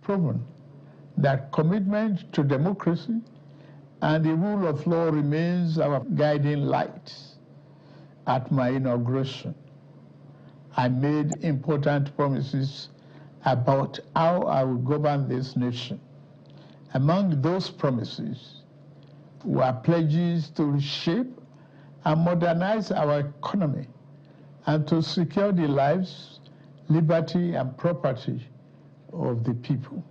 proven that commitment to democracy and the rule of law remains our guiding light. At my inauguration, I made important promises about how I will govern this nation. Among those promises were pledges to reshape and modernize our economy and to secure the lives, liberty, and property of the people.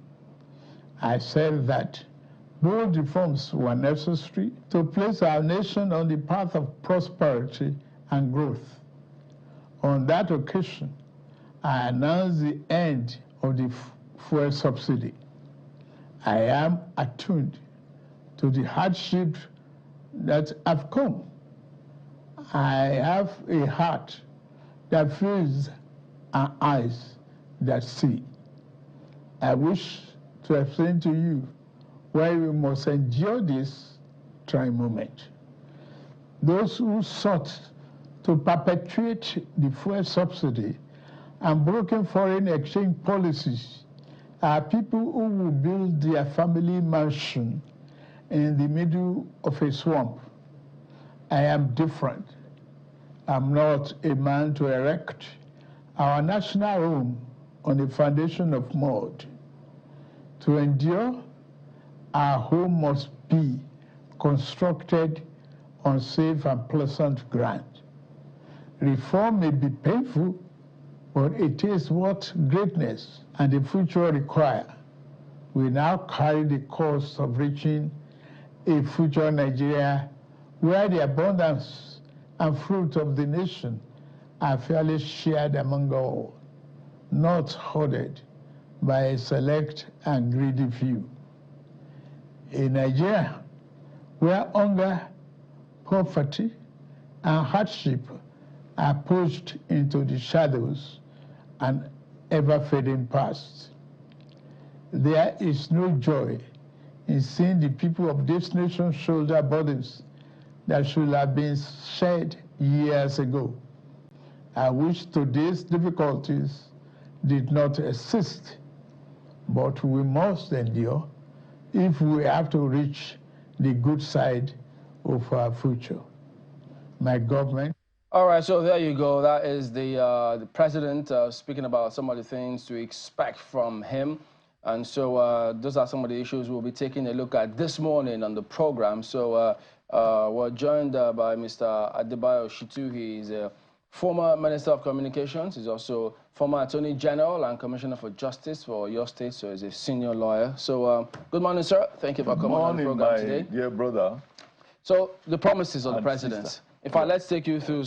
I said that bold reforms were necessary to place our nation on the path of prosperity and growth. On that occasion, I announced the end of the fuel subsidy. I am attuned to the hardship that have come. I have a heart that feels and eyes that see. I wish to explain to you why we must endure this trying moment. Those who sought to perpetuate the fuel subsidy and broken foreign exchange policies are people who will build their family mansion in the middle of a swamp. I am different. I'm not a man to erect our national home on a foundation of mud. To endure, our home must be constructed on safe and pleasant ground. Reform may be painful, but it is what greatness and the future require. We now carry the cost of reaching a future Nigeria where the abundance and fruit of the nation are fairly shared among all, not hoarded by a select and greedy few. A Nigeria where hunger, poverty, and hardship are pushed into the shadows and ever-fading past. There is no joy in seeing the people of this nation shoulder burdens that should have been shared years ago. I wish today's difficulties did not exist, but we must endure if we have to reach the good side of our future. My government. All right, so there you go. That is the president speaking about some of the things to expect from him. And so those are some of the issues we'll be taking a look at this morning on the program. So we're joined by Mr. Adebayo Shittu. He's a former Minister of Communications. He's also former Attorney General and Commissioner for Justice for your state, so he's a senior lawyer. So good morning, sir. Thank you for coming on the program today. Dear brother. So the promises of the president. Sister. In fact, let's take you through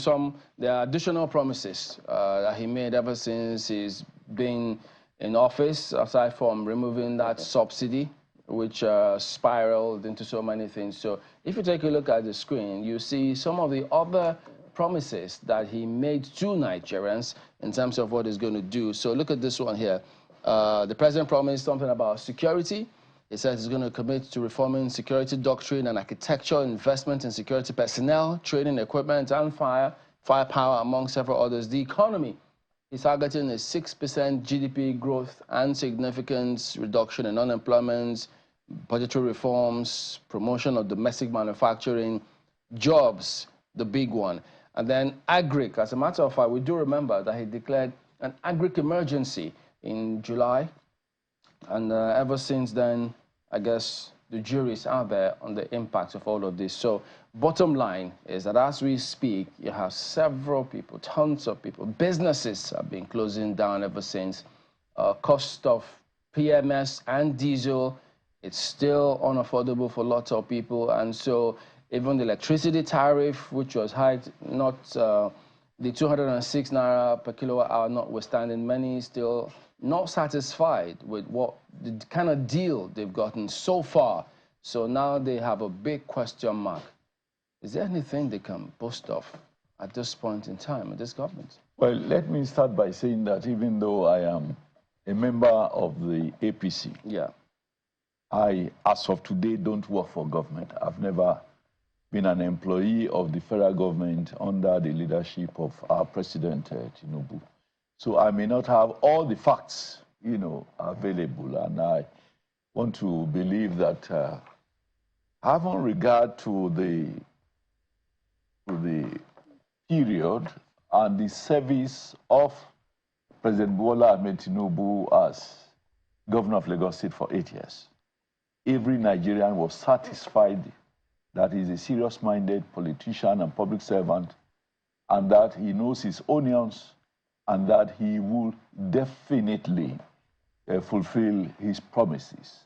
the additional promises that he made ever since he's been in office, aside from removing that subsidy, which spiraled into so many things. So if you take a look at the screen, you see some of the other promises that he made to Nigerians in terms of what he's going to do. So look at this one here. The president promised something about security. He says he's going to commit to reforming security doctrine and architecture, investment in security personnel, training equipment, and firepower, among several others. The economy is targeting a 6% GDP growth and significant reduction in unemployment, budgetary reforms, promotion of domestic manufacturing, jobs, the big one. And then agric. As a matter of fact, we do remember that he declared an agric emergency in July. And ever since then, I guess the jury's out there on the impact of all of this. So bottom line is that as we speak, you have several people, tons of people, businesses have been closing down ever since. Cost of PMS and diesel, it's still unaffordable for lots of people. And so even the electricity tariff, which was hiked, not the 206 naira per kilowatt hour notwithstanding, many still not satisfied with what the kind of deal they've gotten so far. So now they have a big question mark. Is there anything they can boast of at this point in time, at this government? Well, let me start by saying that even though I am a member of the APC, I, as of today, don't work for government. I've never been an employee of the federal government under the leadership of our president, Tinubu. So I may not have all the facts available. And I want to believe that having regard to the period and the service of President Bola Ahmed Tinubu as governor of Lagos State for 8 years, every Nigerian was satisfied that he's a serious-minded politician and public servant, and that he knows his onions, and that he will definitely fulfill his promises.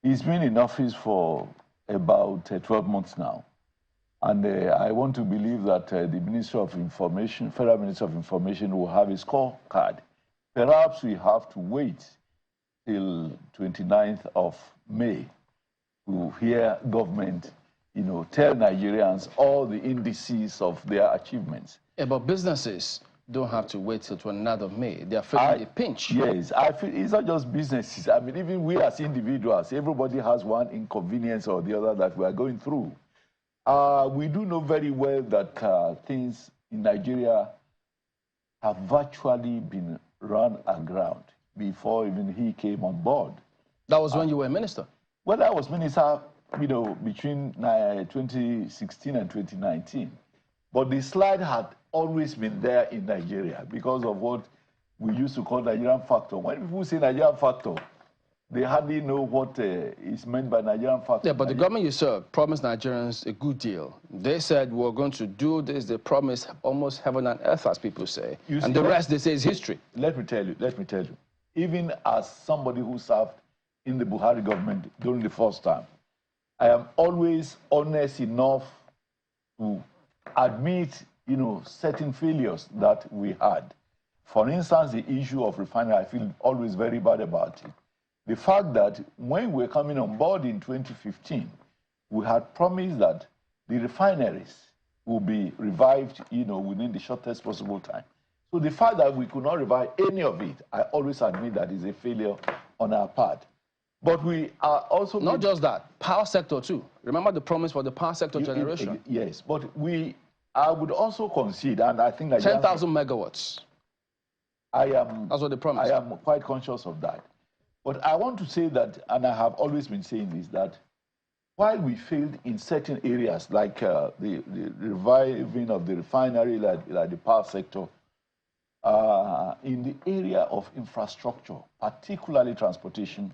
He's been in office for about 12 months now, and I want to believe that the Ministry of Information, Federal Ministry of Information, will have a scorecard. Perhaps we have to wait till 29th of May to hear government, tell Nigerians all the indices of their achievements. Yeah, but businesses don't have to wait till 29th of May. They are feeling a pinch. Yes, I feel it's not just businesses. I mean, even we as individuals, everybody has one inconvenience or the other that we are going through. We do know very well that things in Nigeria have virtually been run aground before even he came on board. That was when you were minister? Well, I was minister, between 2016 and 2019. But the slide had always been there in Nigeria because of what we used to call Nigerian factor. When people say Nigerian factor, they hardly know what is meant by Nigerian factor. Yeah, but the government you serve promised Nigerians a good deal. They said we're going to do this. They promised almost heaven and earth, as people say. And the rest, they say, is history. Let me tell you. Even as somebody who served in the Buhari government during the first time, I am always honest enough to admit, certain failures that we had. For instance, the issue of refinery, I feel always very bad about it. The fact that when we were coming on board in 2015, we had promised that the refineries will be revived, within the shortest possible time. So the fact that we could not revive any of it, I always admit that is a failure on our part. But we are also... Not just that, power sector too. Remember the promise for the power sector generation? Yes, but I would also concede, and I think that... 10,000 megawatts. That's what they promised. I am quite conscious of that. But I want to say that, and I have always been saying this, that while we failed in certain areas, like the reviving of the refinery, like the power sector, in the area of infrastructure, particularly transportation,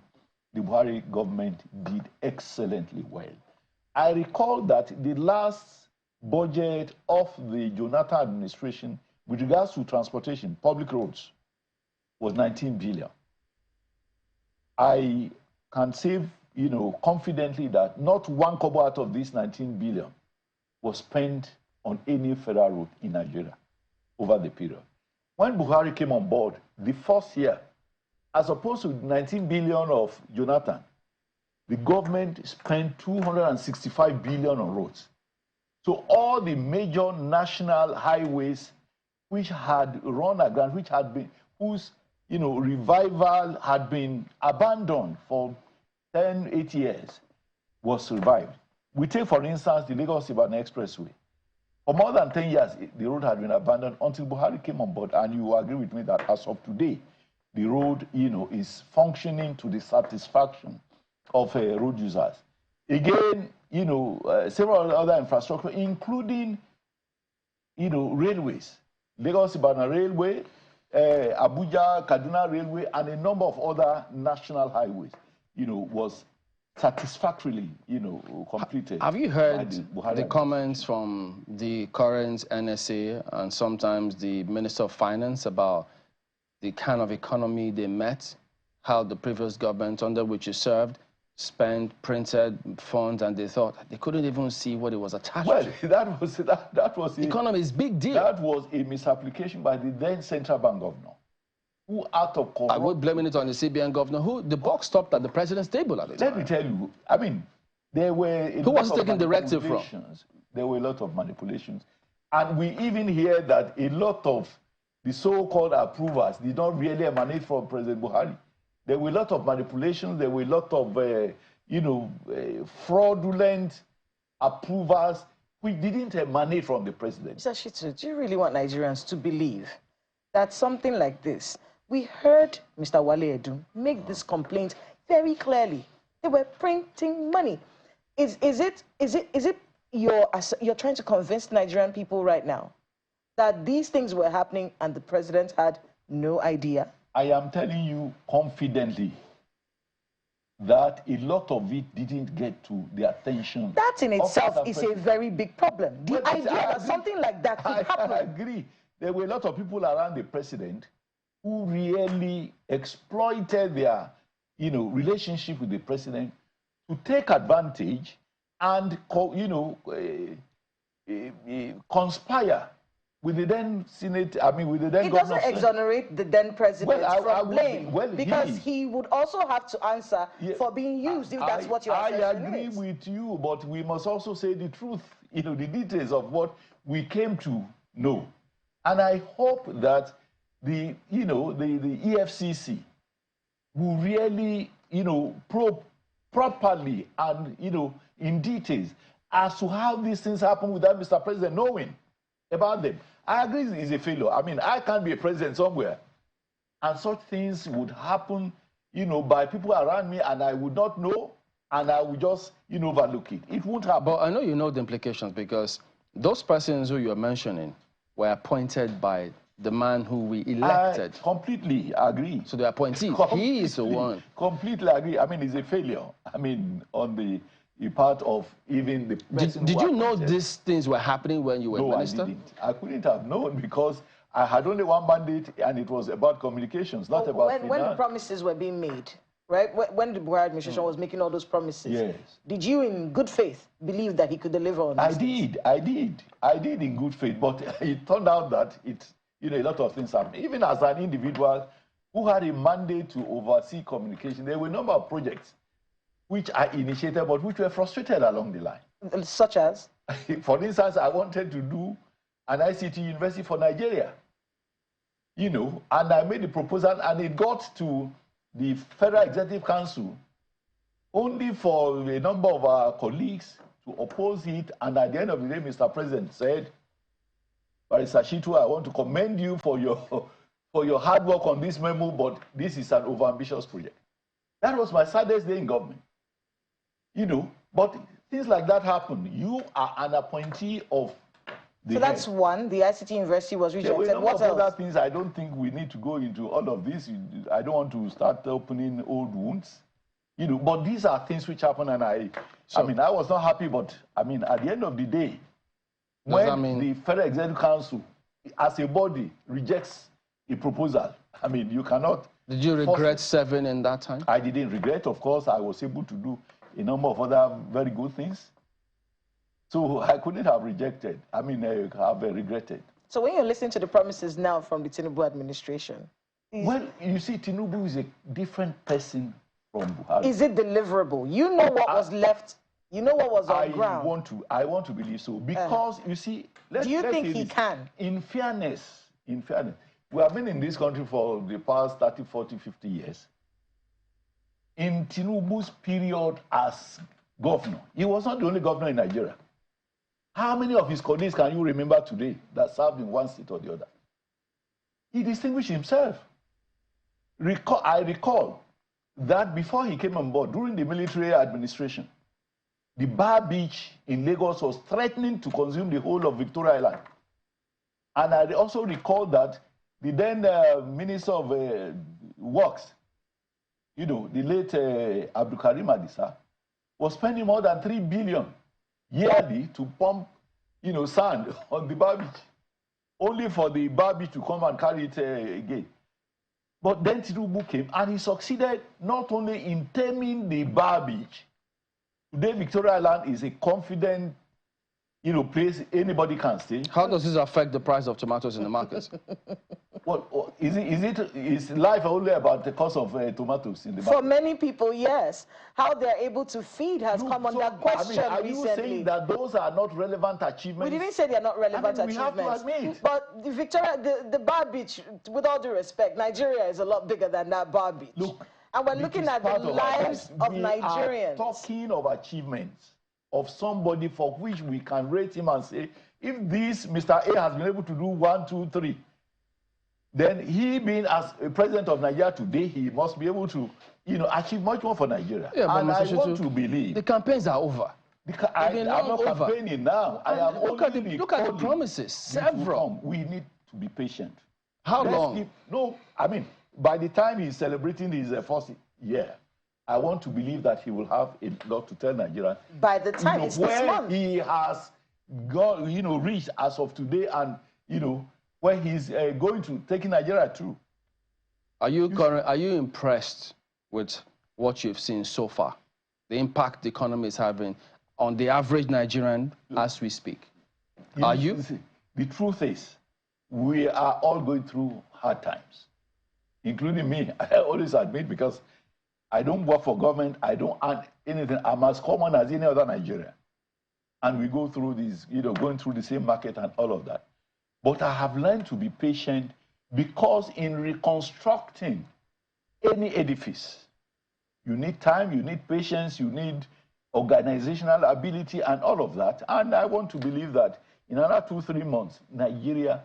the Buhari government did excellently well. I recall that the last budget of the Jonathan administration with regards to transportation, public roads, was 19 billion. I can say, confidently that not one kobo out of this 19 billion was spent on any federal road in Nigeria over the period. When Buhari came on board, the first year, as opposed to 19 billion of Jonathan, the government spent 265 billion on roads. So all the major national highways which had run aground, whose revival had been abandoned for 10, 8 years, was revived. We take, for instance, the Lagos-Ibadan Expressway. For more than 10 years, the road had been abandoned until Buhari came on board, and you agree with me that as of today, the road, is functioning to the satisfaction of road users. Again, several other infrastructure, including, railways, Lagos-Ibadan Railway, Abuja-Kaduna Railway, and a number of other national highways, was satisfactorily, completed. Have you heard the comments from the current NSA and sometimes the Minister of Finance about the kind of economy they met, how the previous government under which you served spent, printed funds, and they thought they couldn't even see what it was attached to? Well, that was the economy is big deal. That was a misapplication by the then central bank governor, who out of corrupt... I would blame it on the CBN governor, who the buck stopped at the president's table at the time. Let me tell you, I mean, there were... Who was taking directive from? There were a lot of manipulations. And we even hear that a lot of the so-called approvers did not really emanate from President Buhari. There were a lot of manipulations. There were a lot of, fraudulent approvals which didn't emanate from the president. Mr. Shittu, do you really want Nigerians to believe that something like this, We heard Mr. Wale Edun make this complaint very clearly. They were printing money. Is it you're trying to convince Nigerian people right now that these things were happening and the president had no idea? I am telling you confidently that a lot of it didn't get to the attention. That in itself is a very big problem. The idea that something like that could happen. I agree. There were a lot of people around the president who really exploited their, relationship with the president to take advantage and, conspire with the then Senate, with the then it governor. It doesn't exonerate the then president from blame, because he would also have to answer for being used, if that's what your assertion is. I agree with you, but we must also say the truth, the details of what we came to know. And I hope that the EFCC will really, probe properly and, in details as to how these things happen without Mr. President knowing about them. I agree it's a failure. I can't be a president somewhere, and such things would happen, by people around me, and I would not know, and I would just, overlook it. It won't happen. But I know you know the implications, because those persons who you're mentioning were appointed by the man who we elected. I completely agree. So the appointee, he is the one. Completely agree. It's a failure. On the part of even the person. Did you know these things were happening when you were minister? No, I didn't. I couldn't have known, because I had only one mandate, and it was about communications, not about finance. When the promises were being made, right? When the Buhari administration was making all those promises, yes, did you, in good faith, believe that he could deliver on these things? I did in good faith, but it turned out that a lot of things happened. Even as an individual who had a mandate to oversee communication, there were a number of projects which I initiated, but which were frustrated along the line. Such as? For instance, I wanted to do an ICT university for Nigeria. And I made the proposal, and it got to the Federal Executive Council only for a number of our colleagues to oppose it. And at the end of the day, Mr. President said, Barrister Shittu, I want to commend you for your hard work on this memo, but this is an overambitious project. That was my saddest day in government. But things like that happen. You are an appointee of the So that's one. The ICT University was rejected. What else? Other things, I don't think we need to go into all of this. I don't want to start opening old wounds. But these are things which happen, and I was not happy, but at the end of the day, when the Federal Executive Council, as a body, rejects a proposal, you cannot. Did you regret serving in that time? I didn't regret. Of course, I was able to do a number of other very good things. So I couldn't have rejected. I have regretted. So when you listen to the promises now from the Tinubu administration... Well, you see, Tinubu is a different person from Buhari. Is it deliverable? You know what was left, you know what was on ground. I want to believe so. Because, you see... Do you think he can? In fairness, we have been in this country for the past 30, 40, 50 years. In Tinubu's period as governor, he was not the only governor in Nigeria. How many of his colleagues can you remember today that served in one state or the other? He distinguished himself. I recall that before he came on board, during the military administration, the Bar Beach in Lagos was threatening to consume the whole of Victoria Island. And I also recall that the then Minister of Works, the late Abdul Karim Adisa, was spending more than 3 billion yearly to pump, sand on the Bar Beach, only for the Bar Beach to come and carry it again. But then Tinubu came, and he succeeded not only in taming the Bar Beach. Today, Victoria Island is a confident, place anybody can stay. How does this affect the price of tomatoes in the markets? Well, is life only about the cost of tomatoes in the market? For many people, yes. How they're able to feed has come under question are recently. You saying that those are not relevant achievements? We didn't say they're not relevant achievements. We have to admit. But the Bar Beach, with all due respect, Nigeria is a lot bigger than that Bar Beach. Look, and we're looking at the lives of Nigerians. We are talking of achievements of somebody for which we can rate him and say, if this Mr. A has been able to do 1, 2, 3, then he being as a president of Nigeria today, he must be able to, achieve much more for Nigeria. Yeah, and I want to believe the campaigns are over. I'm not campaigning now. I am look at the promises. Several. We need to be patient. How long? By the time he's celebrating his first year, I want to believe that he will have a lot to tell Nigeria. By the time it's this month. He has got, reached as of today, and where he's going to taking Nigeria through. Are you impressed with what you've seen so far? The impact the economy is having on the average Nigerian as we speak. Are you? The truth is, we are all going through hard times, including me. I always admit, because I don't work for government, I don't earn anything. I'm as common as any other Nigerian. And we go through this, going through the same market and all of that. But I have learned to be patient, because in reconstructing any edifice, you need time, you need patience, you need organizational ability and all of that. And I want to believe that in another 2-3 months, Nigeria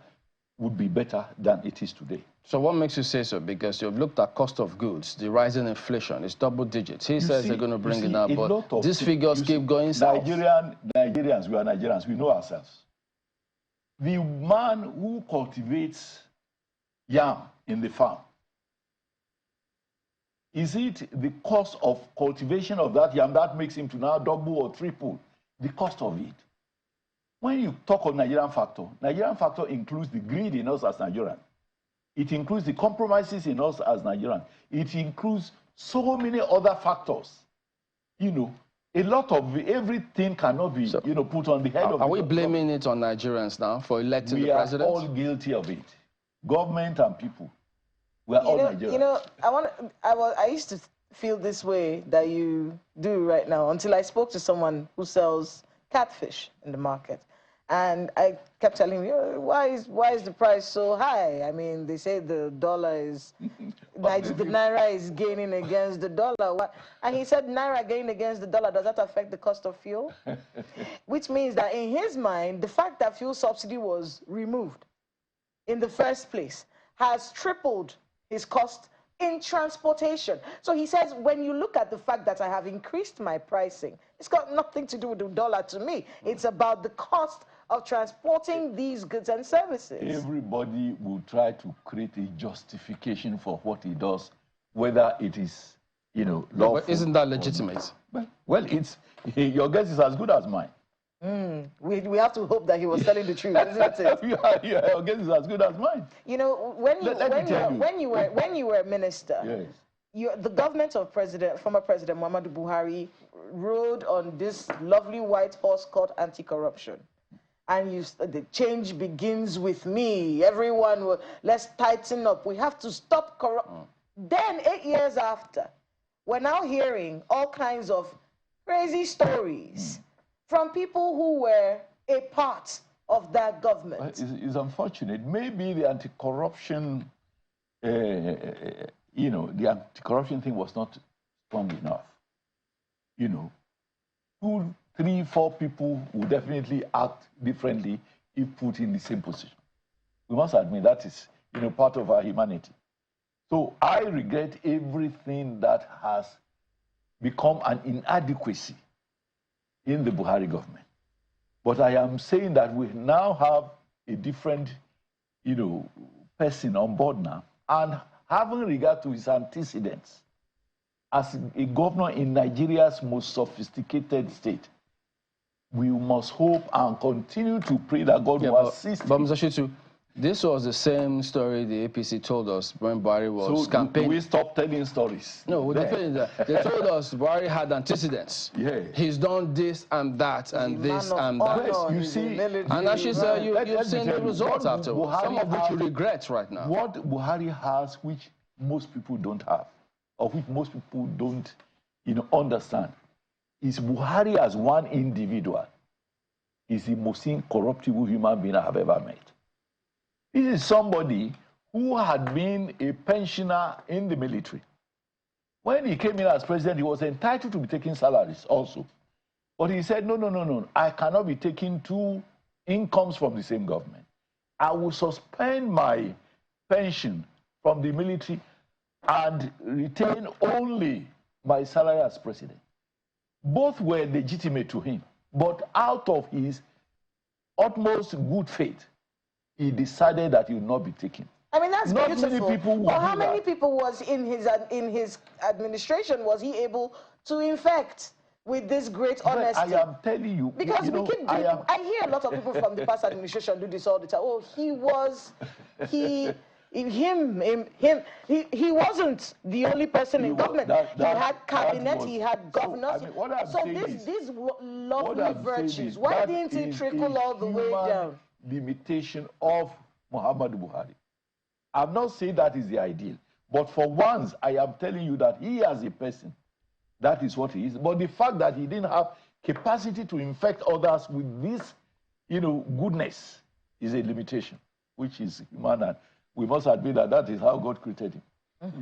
would be better than it is today. So what makes you say so? Because you've looked at cost of goods, the rising inflation, it's double digits. He says they're going to bring it up, but these figures keep going south. Nigerians, we are Nigerians, we know ourselves. The man who cultivates yam in the farm, is it the cost of cultivation of that yam that makes him to now double or triple the cost of it? When you talk of Nigerian factor includes the greed in us as Nigerians. It includes the compromises in us as Nigerians. It includes so many other factors. A lot of everything cannot be, put on the head of. Are we blaming it on Nigerians now for electing the president? We are all guilty of it. Government and people. We are all Nigerians. I used to feel this way that you do right now until I spoke to someone who sells catfish in the market. And I kept telling him, why is the price so high? I mean, they say the dollar is, the naira is gaining against the dollar. And he said, naira gaining against the dollar, does that affect the cost of fuel? Which means that in his mind, the fact that fuel subsidy was removed in the first place has tripled his cost in transportation. So he says, when you look at the fact that I have increased my pricing, it's got nothing to do with the dollar to me. It's about the cost of transporting these goods and services. Everybody will try to create a justification for what he does, whether it is, lawful. But isn't that legitimate? Well, your guess is as good as mine. We have to hope that he was telling the truth, isn't it? Your guess is as good as mine. When you were a minister, yes, the government of former President Muhammadu Buhari rode on this lovely white horse called anti-corruption. And the change begins with me. Everyone, let's tighten up. We have to stop corruption. Then 8 years after, we're now hearing all kinds of crazy stories from people who were a part of that government. It's unfortunate. Maybe the anti-corruption, the anti-corruption thing was not strong enough. 2, 3, 4 people will definitely act differently if put in the same position. We must admit that is, part of our humanity. So I regret everything that has become an inadequacy in the Buhari government. But I am saying that we now have a different, person on board now, and having regard to his antecedents as a governor in Nigeria's most sophisticated state, we must hope and continue to pray that God will assist. But Mr. Shittu, this was the same story the APC told us when Buhari was campaigning. So we stop telling stories? No, the thing is that they told us Buhari had antecedents. Yeah. He's done this and that and this and that. Yes, you see, and actually, sir, you've seen the results afterwards, some of which you regret right now. What Buhari has, which most people don't have, or which most people don't, understand, is Buhari as one individual is the most incorruptible human being I have ever met. This is somebody who had been a pensioner in the military. When he came in as president, he was entitled to be taking salaries also. But he said, no, I cannot be taking 2 incomes from the same government. I will suspend my pension from the military and retain only my salary as president. Both were legitimate to him, but out of his utmost good faith, he decided that he would not be taken. I mean, that's not beautiful. Many people well, how many people was in his administration was he able to infect with this great honesty? I am telling you, because we keep doing, I hear a lot of people from the past administration do this all the time. Oh, he wasn't the only person in government. He had cabinet, he had governors. So, I mean, these lovely virtues, why didn't it trickle all the way down? Limitation of Muhammadu Buhari. I'm not saying that is the ideal, but for once, I am telling you that he as a person, that is what he is. But the fact that he didn't have capacity to infect others with this, goodness is a limitation, which is human, and we must admit that that is how God created him.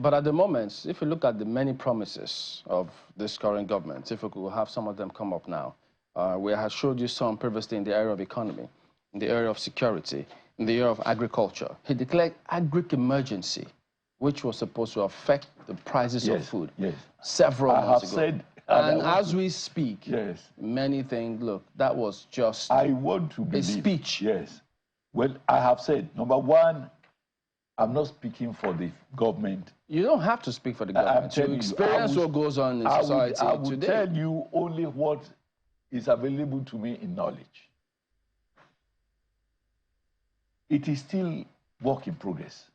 But at the moment, if you look at the many promises of this current government, if we could have some of them come up now, we have showed you some previously in the area of economy, in the area of security, in the area of agriculture. He declared agri-emergency, which was supposed to affect the prices of food several months ago. And as we speak, many things, look, that was just a speech. Yes. Well, I have said, number one, I'm not speaking for the government. You don't have to speak for the government. You experience what goes on in society today. I will tell you only what is available to me in knowledge. It is still work in progress,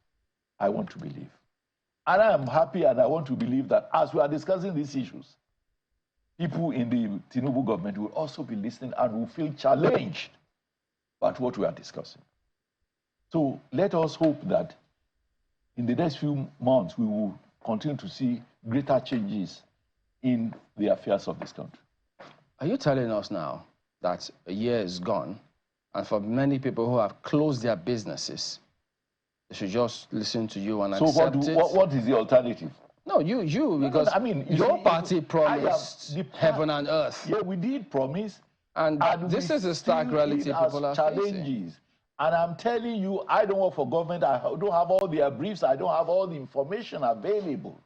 I want to believe. And I am happy and I want to believe that as we are discussing these issues, people in the Tinubu government will also be listening and will feel challenged about what we are discussing. So let us hope that in the next few months, we will continue to see greater changes in the affairs of this country. Are you telling us now that a year is gone, and for many people who have closed their businesses, they should just listen to you and accept it? So what is the alternative? No, because I mean, your party promised heaven and earth. Yeah, we did promise. And this is a stark reality people are facing. And I'm telling you, I don't work for government. I don't have all their briefs. I don't have all the information available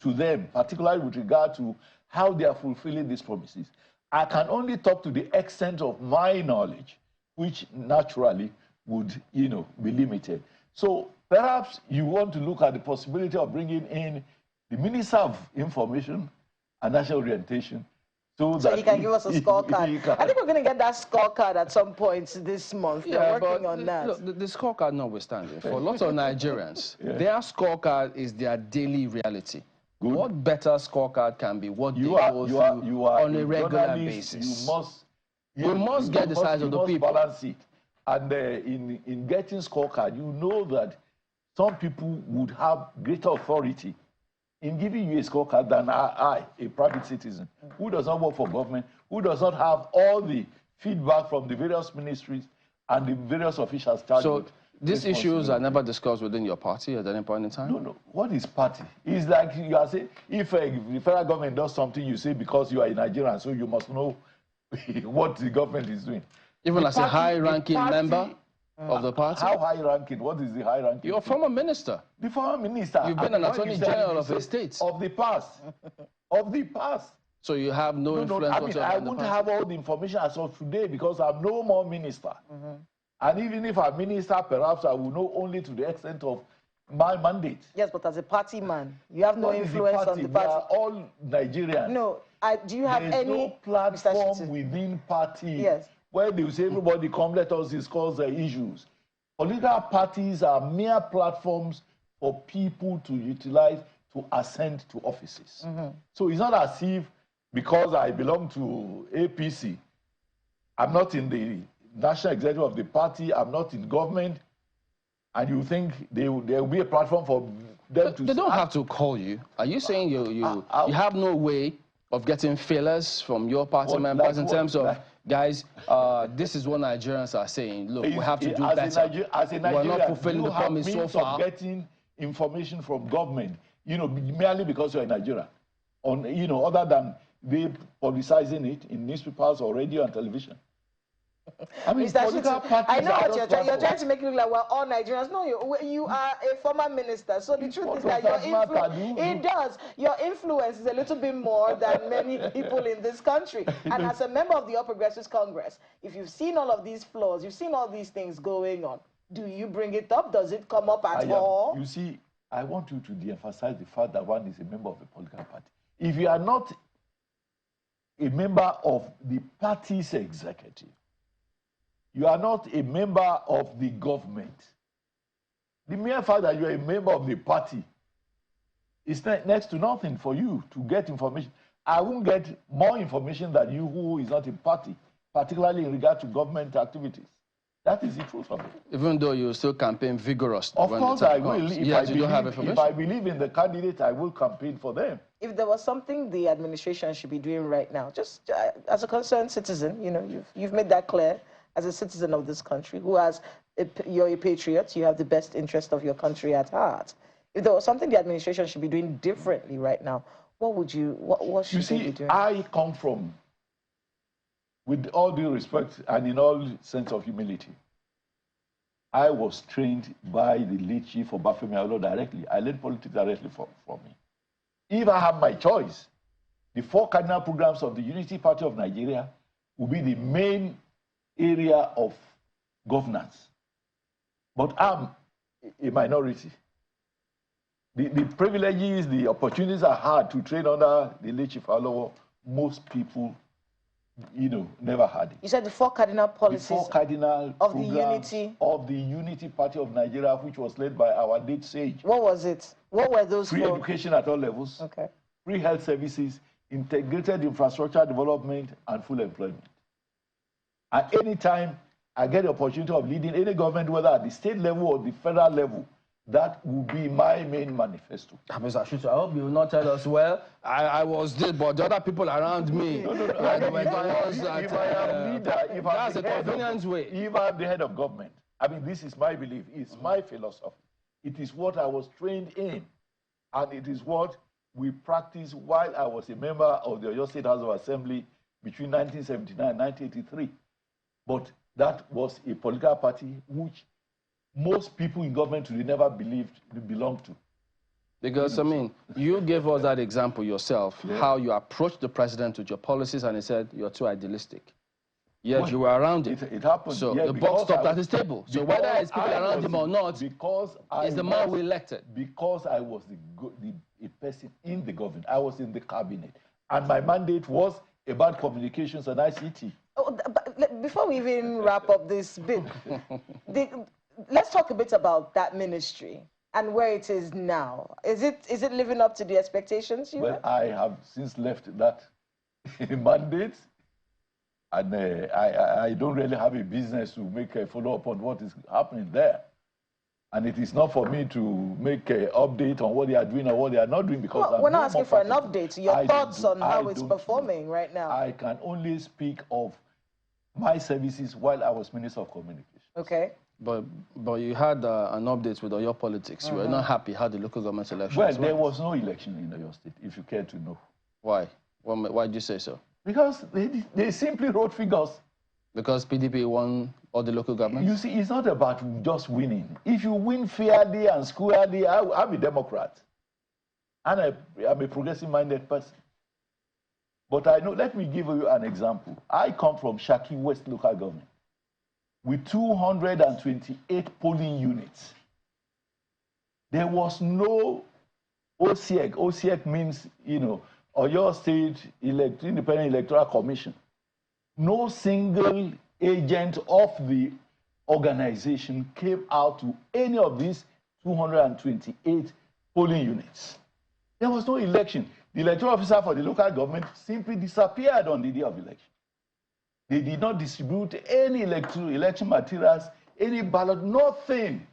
to them, particularly with regard to how they are fulfilling these promises. I can only talk to the extent of my knowledge, which naturally would, be limited. So perhaps you want to look at the possibility of bringing in the Minister of Information and National Orientation, so he can give us a scorecard. I think we're going to get that scorecard at some point this month. They're working on that. Look, the scorecard notwithstanding, for lots of Nigerians, their scorecard is their daily reality. Good. What better scorecard can be what they go through on a regular basis? We must get the size of the people. Balance it. And in getting scorecard, you know that some people would have greater authority in giving you a scorecard than I, a private citizen, who does not work for government, who does not have all the feedback from the various ministries and the various officials charged. So these issues are never discussed within your party at any point in time? No. What is party? It's like you are saying, if the federal government does something, you say because you are a Nigerian, so you must know what the government is doing. Even as a high-ranking member of the party? How high-ranking? What is the high-ranking? You're a former minister. The former minister. You've been an attorney general of a state. Of the past. Of the past. So you have no influence whatsoever. I wouldn't have all the information as of today because I'm no more minister. And even if I'm minister, perhaps I will know only to the extent of my mandate. Yes, but as a party man, you have no influence on the party. We are all Nigerians. No. Do you have any no platform within party where they will say, everybody come, let us discuss the issues. Political parties are mere platforms for people to utilize to ascend to offices. So it's not as if, because I belong to APC, I'm not in the national executive of the party, I'm not in government, and you think there will be a platform for them to... They don't have to call you. Are you saying you have no way of getting failures from your party members in terms of, guys, this is what Nigerians are saying. Look, we have to do better. As a Nigerian, we're not fulfilling the promise so far. Of getting information from government, merely because you're in Nigeria, other than they publicizing it in newspapers or radio and television. I mean, political parties I know what you're trying to make it look like we're all Nigerians. No, you are a former minister. So the truth is that your influence is a little bit more than many people in this country. And as a member of the All Progressives Congress, if you've seen all of these flaws, you've seen all these things going on, do you bring it up? Does it come up at all? You see, I want you to de-emphasize the fact that one is a member of a political party. If you are not a member of the party's executive, you are not a member of the government. The mere fact that you are a member of the party is next to nothing for you to get information. I won't get more information than you who is not a party, particularly in regard to government activities. That is the truth of it. Even though you still campaign vigorously. Of course I will. If I believe in the candidate, I will campaign for them. If there was something the administration should be doing right now, just as a concerned citizen, you know, you've made that clear, as a citizen of this country who has, you're a patriot, you have the best interest of your country at heart. If there was something the administration should be doing differently right now, what should they be doing? I come from, with all due respect and in all sense of humility, I was trained by the late Chief Obafemi Awolowo directly. I learned politics directly from him. If I have my choice, the 4 cardinal programs of the Unity Party of Nigeria will be the main area of governance. But I'm a minority. The privileges, the opportunities I had to train under the late Chief Awolowo, most people, you know, never had it. You said the 4 cardinal policies the 4 cardinal of the Unity Party of Nigeria, which was led by our late sage. What was it? What were those? Free education at all levels, free health services, integrated infrastructure development, and full employment. At any time I get the opportunity of leading any government, whether at the state level or the federal level, that will be my main manifesto. Mr. Shittu, I hope you will not tell us, well, I was dead, but the other people around me. No. If that's a convenient way. If I'm the head of government, I mean, this is my belief, it's my philosophy. It is what I was trained in, and it is what we practiced while I was a member of the Oyo State House of Assembly between 1979 and 1983. But that was a political party which most people in government today never believed they belonged to. Because, I mean, you gave us that example yourself, how you approached the president with your policies, and he said you're too idealistic. Yet you were around it. It happened. So the buck stopped at his table. So whether it's people around him or not, is the man we elected. Because I was a person in the government. I was in the cabinet. And my mandate was about communications and ICT. Oh, but before we even wrap up this bit, let's talk a bit about that ministry and where it is now. Is it living up to the expectations you had? I have since left that mandate, and I don't really have a business to make a follow-up on what is happening there. And it is not for me to make an update on what they are doing or what they are not doing, because we're not asking for an update. Your thoughts on how it's performing right now. I can only speak of my services while I was Minister of Communications. Okay. But you had an update with Oyo politics. You were not happy how the local government election went. Well, there was no election in Oyo State, if you care to know. Why? Why did you say so? Because they simply wrote figures. Because PDP won all the local governments? You see, it's not about just winning. If you win fairly and squarely, I'm a Democrat. And I'm a progressive-minded person. But I know, let me give you an example. I come from Shaki West local government with 228 polling units. There was no OSEC. OSEC means, you know, Oyo State Independent Electoral Commission. No single agent of the organization came out to any of these 228 polling units. There was no election. The electoral officer for the local government simply disappeared on the day of election. They did not distribute any election materials, any ballot, nothing.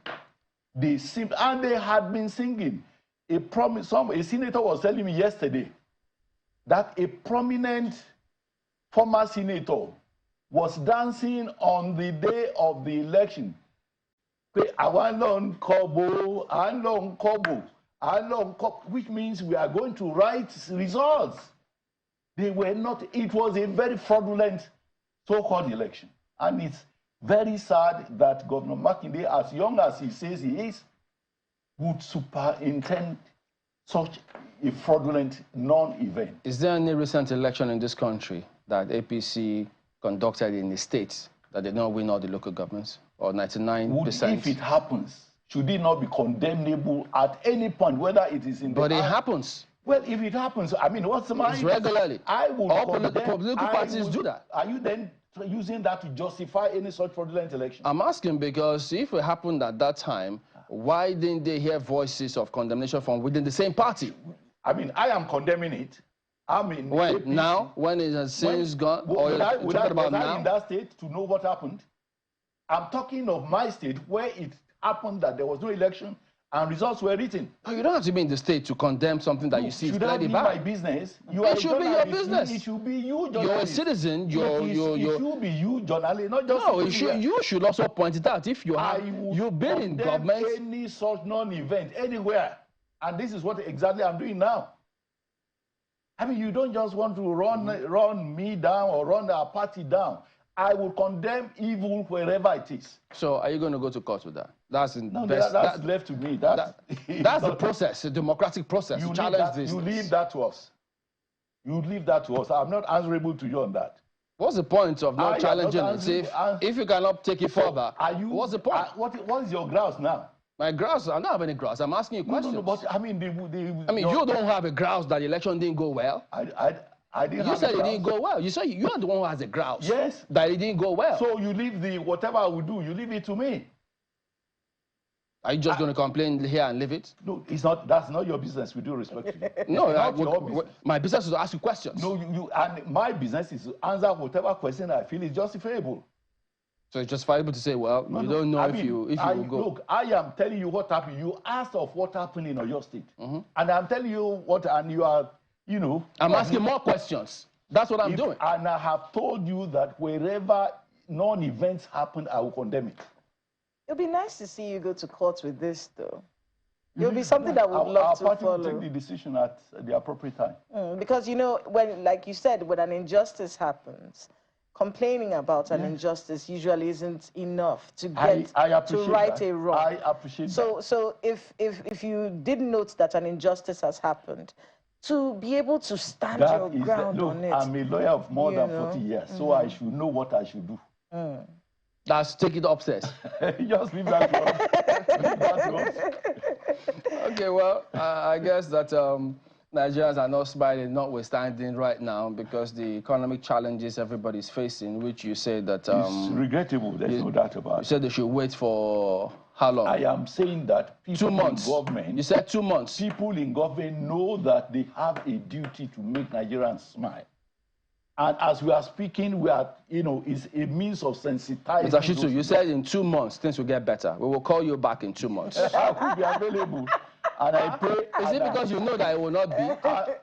And they had been singing. A senator was telling me yesterday that a prominent former senator was dancing on the day of the election. Which means we are going to write results. They were not, it was a very fraudulent so-called election. And it's very sad that Governor Makinde, as young as he says he is, would superintend such a fraudulent non-event. Is there any recent election in this country that APC conducted in the states that did not win all the local governments, or 99%? If it happens, should it not be condemnable at any point, whether it is in the... But it happens. Well, if it happens, I mean, what's the matter? It's regularly. I would all political parties do that. Are you then using that to justify any such fraudulent election? I'm asking because if it happened at that time, why didn't they hear voices of condemnation from within the same party? I mean, I am condemning it. I mean, when? APC. Now? When it has since gone? Or would I now? in that state to know what happened? I'm talking of my state where it happened that there was no election and results were written. No, you don't have to be in the state to condemn something that you see is bloody bad. Should that be my business? It should be your business. It should be you, journalist. You're a citizen. It should be you, journalist, not just... No, you should also point it out. If you have, you've been in government... any such non-event anywhere. And this is what exactly I'm doing now. I mean, you don't just want to run me down or run our party down. I will condemn evil wherever it is. So are you going to go to court with that? That's left to me. That's the process, the democratic process. You challenge this. You leave that to us. You leave that to us. I'm not answerable to you on that. What's the point of not challenging it? If you cannot take it further, what's the point? What is your grouse now? My grouse? I don't have any grouse. I'm asking you questions. No, but I mean, you don't have a grouse that the election didn't go well. I didn't. You said it didn't go well. You said you are the one who has a grouse. Yes. That it didn't go well. So you leave whatever I will do, you leave it to me. Are you just going to complain here and leave it? No, it's not. That's not your business. We do respect you. No, my business is to ask you questions. No, and my business is to answer whatever question I feel is justifiable. So it's justifiable to say, well, you don't know if you will go. Look, I am telling you what happened. You asked of what happened in your state, and I'm telling you what, and you are, you know. I'm asking more questions. That's what I'm doing. And I have told you that wherever non-events happen, I will condemn it. It'll be nice to see you go to court with this, though. It'll be something that we'd love to follow. Our party will take the decision at the appropriate time. Because, you know, when, like you said, when an injustice happens, complaining about an injustice usually isn't enough to get to right a wrong. I appreciate that. So if you did note that an injustice has happened, to be able to stand your ground on it. I'm a lawyer of more than 40 years, so I should know what I should do. Let's take it upstairs. Just leave that to us. Okay, well, I guess that Nigerians are not smiling, notwithstanding right now, because the economic challenges everybody's facing, which you said that... it's regrettable, there's no doubt about it. You said they should wait for how long? I am saying that people 2 months. in government... You said 2 months. People in government know that they have a duty to make Nigerians smile. And as we are speaking, we are, you know, it's a means of sensitizing. Mr. Shittu, you said in 2 months things will get better. We will call you back in 2 months. I could be available. And I pray. Is it because you know that it will not be?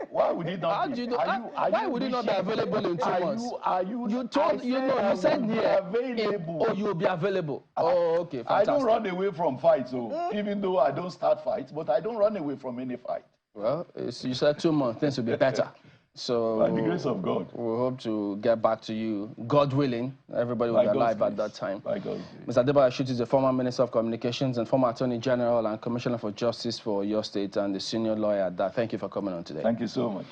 Why would it not be? Why would it not be available in 2 months? You said here available. Oh, you will be available. Oh, okay, fantastic. I don't run away from fights, so even though I don't start fights, but I don't run away from any fight. Well, you said 2 months, things will be better. So by the grace of God, we hope to get back to you, God willing. Everybody will be alive at that time. By God. Mr. Shittu is the former Minister of Communications and former Attorney General and Commissioner for Justice for your state and the senior lawyer at that. Thank you for coming on today. Thank you so much.